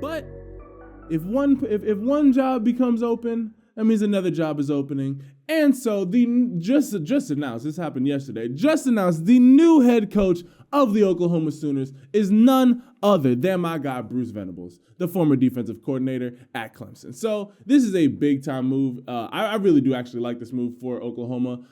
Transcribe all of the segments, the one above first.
But if one job becomes open, that means another job is opening. And so just announced, this happened yesterday, just announced the new head coach of the Oklahoma Sooners is none other than my guy, Bruce Venables, the former defensive coordinator at Clemson. So this is a big time move. I really do actually like this move for Oklahoma.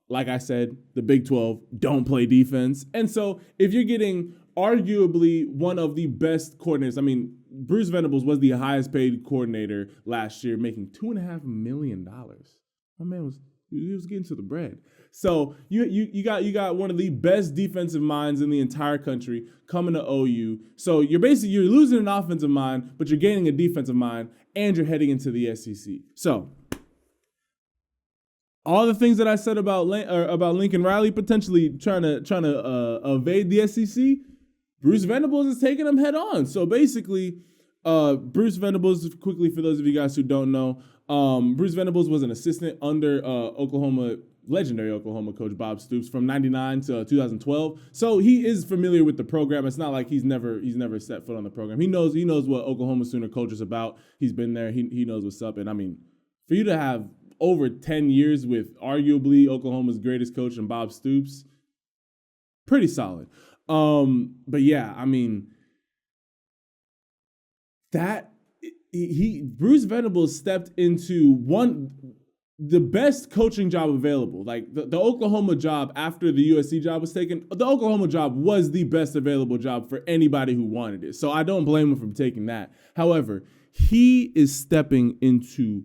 Like I said, the Big 12 don't play defense. And so if you're getting arguably one of the best coordinators, I mean, Bruce Venables was the highest paid coordinator last year, making $2.5 million. My man was getting to the bread. So you got one of the best defensive minds in the entire country coming to OU. So you're losing an offensive mind, but you're gaining a defensive mind, and you're heading into the SEC. So all the things that I said about Lincoln Riley potentially trying to evade the SEC, Bruce Venables is taking them head on. So basically, Bruce Venables, quickly for those of you guys who don't know, Bruce Venables was an assistant under legendary Oklahoma coach Bob Stoops from 99 to 2012. So he is familiar with the program. It's not like he's never set foot on the program. He knows what Oklahoma Sooner culture is about. He's been there. He knows what's up. And I mean, for you to have over 10 years with arguably Oklahoma's greatest coach and Bob Stoops, pretty solid. But yeah, I mean, Bruce Venables stepped into the best coaching job available. Like the Oklahoma job after the USC job was taken, the Oklahoma job was the best available job for anybody who wanted it. So I don't blame him for taking that. However, he is stepping into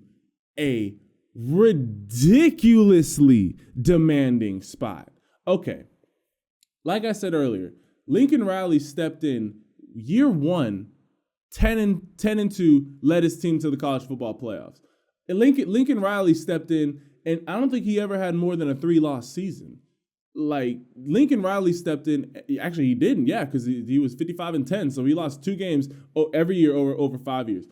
a ridiculously demanding spot. Okay. Like I said earlier, Lincoln Riley stepped in year one, 10-2, led his team to the college football playoffs. And Lincoln Riley stepped in, and I don't think he ever had more than a 3-loss season. Like, Lincoln Riley stepped in, actually he didn't, yeah, because he was 55-10, so he lost 2 games every year over 5 years.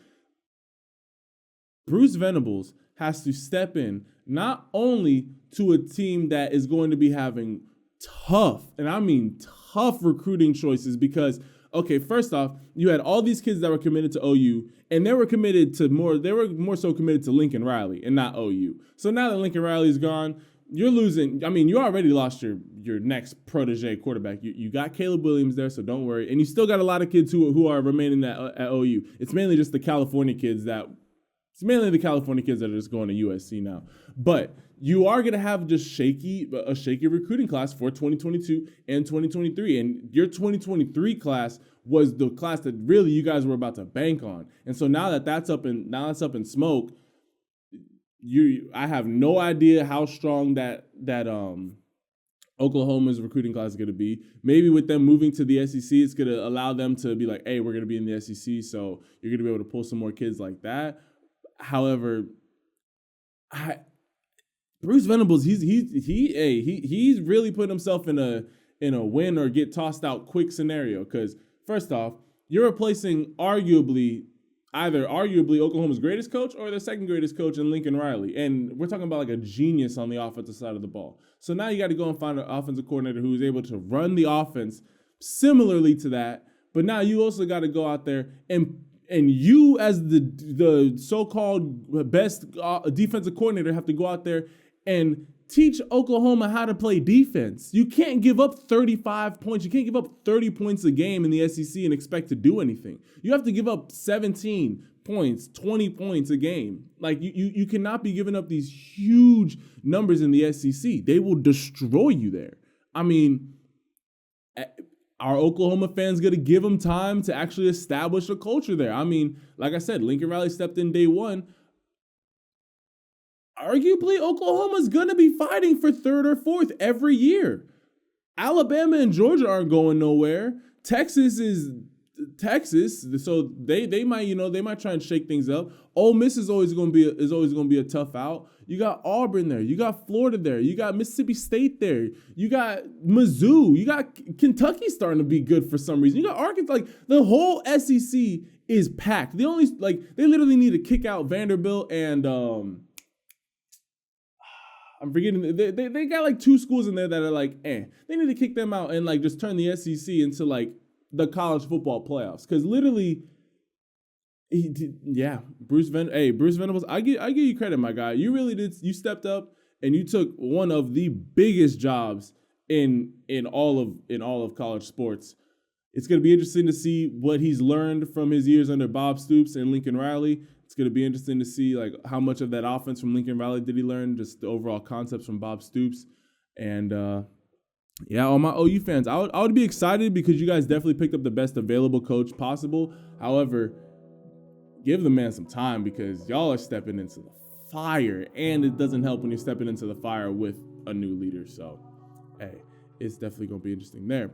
Bruce Venables has to step in not only to a team that is going to be having tough, and I mean tough recruiting choices because, okay, first off, you had all these kids that were committed to OU, and they were more so committed to Lincoln Riley and not OU. So now that Lincoln Riley is gone, you're losing. I mean, you already lost your next protege quarterback. You got Caleb Williams there, so don't worry. And you still got a lot of kids who are remaining at OU. It's mainly just the California kids that are just going to USC now. But you are going to have just a shaky recruiting class for 2022 and 2023. And your 2023 class was the class that really you guys were about to bank on. And so now that's up in smoke, I have no idea how strong that Oklahoma's recruiting class is going to be. Maybe with them moving to the SEC, it's going to allow them to be like, hey, we're going to be in the SEC, so you're going to be able to pull some more kids like that. However, Bruce Venables, he's really putting himself in a win or get tossed out quick scenario. Because first off, you're replacing arguably Oklahoma's greatest coach or their second greatest coach in Lincoln Riley, and we're talking about like a genius on the offensive side of the ball. So now you got to go and find an offensive coordinator who is able to run the offense similarly to that. But now you also got to go out there and you, as the so-called best defensive coordinator, have to go out there and teach Oklahoma how to play defense. You can't give up 35 points. You can't give up 30 points a game in the SEC and expect to do anything. You have to give up 17 points, 20 points a game. Like, you cannot be giving up these huge numbers in the SEC. They will destroy you there. I mean, are Oklahoma fans going to give them time to actually establish a culture there? I mean, like I said, Lincoln Riley stepped in day one. Arguably, Oklahoma's going to be fighting for third or fourth every year. Alabama and Georgia aren't going nowhere. Texas is Texas, so they might try and shake things up. Ole Miss is always going to be a tough out. You got Auburn there. You got Florida there. You got Mississippi State there. You got Mizzou. You got Kentucky starting to be good for some reason. You got Arkansas. Like, the whole SEC is packed. They literally need to kick out Vanderbilt and I'm forgetting. They got like 2 schools in there that are like, They need to kick them out and like just turn the SEC into like the college football playoffs. Because literally, Bruce Venables. I give you credit, my guy. You really did. You stepped up and you took one of the biggest jobs in all of college sports. It's going to be interesting to see what he's learned from his years under Bob Stoops and Lincoln Riley. It's going to be interesting to see like how much of that offense from Lincoln Riley did he learn, just the overall concepts from Bob Stoops. And all my OU fans, I would be excited because you guys definitely picked up the best available coach possible. However, give the man some time because y'all are stepping into the fire, and it doesn't help when you're stepping into the fire with a new leader. So, hey, it's definitely going to be interesting there.